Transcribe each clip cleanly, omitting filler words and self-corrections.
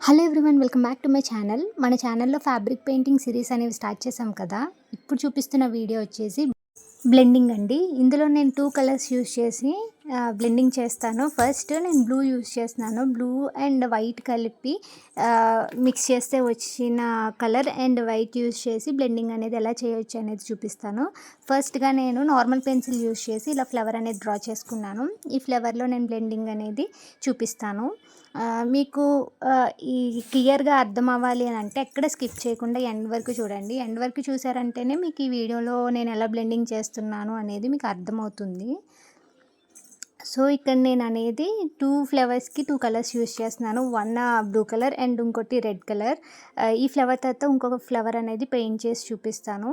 Hello everyone, welcome back to my channel. మన ఛానల్లో fabric painting series అనేవి start చేసాం కదా. ఇప్పుడు చూపిస్తున్న వీడియో వచ్చేసి బ్లెండింగ్ అండి. ఇందులో నేను 2 కలర్స్ యూస్ చేసి బ్లెండింగ్ చేస్తాను. ఫస్ట్ నేను బ్లూ యూస్ చేస్తున్నాను. బ్లూ అండ్ వైట్ కలిపి మిక్స్ చేస్తే వచ్చిన కలర్ అండ్ వైట్ యూస్ చేసి బ్లెండింగ్ అనేది ఎలా చేయొచ్చు అనేది చూపిస్తాను. ఫస్ట్గా నేను నార్మల్ పెన్సిల్ యూస్ చేసి ఇలా ఫ్లవర్ అనేది డ్రా చేసుకున్నాను. ఈ ఫ్లవర్లో నేను బ్లెండింగ్ అనేది చూపిస్తాను. మీకు ఈ క్లియర్గా అర్థం అవ్వాలి అని అంటే ఎక్కడ స్కిప్ చేయకుండా ఎండ్ వరకు చూడండి. ఎండ్ వరకు చూసారంటేనే మీకు ఈ వీడియోలో నేను ఎలా బ్లెండింగ్ చేస్తున్నాను అనేది మీకు అర్థమవుతుంది. సో ఇక్కడ నేను అనేది 2 ఫ్లవర్స్కి 2 కలర్స్ యూస్ చేస్తున్నాను. వన్ బ్లూ కలర్ అండ్ ఇంకోటి రెడ్ కలర్. ఈ ఫ్లవర్ తర్వాత ఇంకొక ఫ్లవర్ అనేది పెయింట్ చేసి చూపిస్తాను.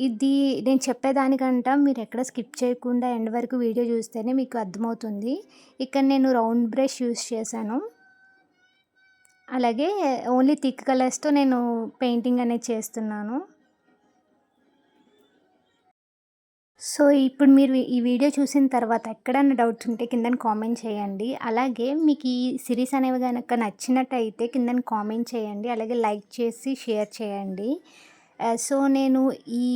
ఇది నేను చెప్పేదానికంట మీరు ఎక్కడ స్కిప్ చేయకుండా ఎండ్ వరకు వీడియో చూస్తేనే మీకు అర్థమవుతుంది. ఇక్కడ నేను రౌండ్ బ్రష్ యూస్ చేశాను. అలాగే ఓన్లీ థిక్ కలర్స్తో నేను పెయింటింగ్ అనేది చేస్తున్నాను. సో ఇప్పుడు మీరు ఈ వీడియో చూసిన తర్వాత ఎక్కడన్నా డౌట్స్ ఉంటే కిందన కామెంట్ చేయండి. అలాగే మీకు ఈ సిరీస్ అనేవి గనక నచ్చినట్టయితే కిందన కామెంట్ చేయండి. అలాగే లైక్ చేసి షేర్ చేయండి. సో నేను ఈ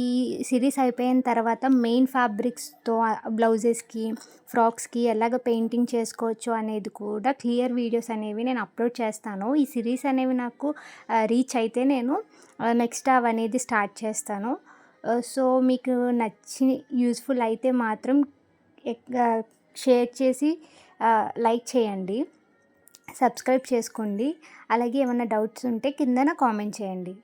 సిరీస్ అయిపోయిన తర్వాత మెయిన్ ఫ్యాబ్రిక్స్తో బ్లౌజెస్కి, ఫ్రాక్స్కి ఎలాగ పెయింటింగ్ చేసుకోవచ్చు అనేది కూడా క్లియర్ వీడియోస్ అనేవి నేను అప్లోడ్ చేస్తాను. ఈ సిరీస్ అనేవి నాకు రీచ్ అయితే నేను నెక్స్ట్ అవనేది స్టార్ట్ చేస్తాను. సో మీకు నచ్చి యూజ్ఫుల్ అయితే మాత్రం షేర్ చేసి లైక్ చేయండి, సబ్స్క్రైబ్ చేసుకోండి. అలాగే ఏమైనా డౌట్స్ ఉంటే కిందన కామెంట్ చేయండి.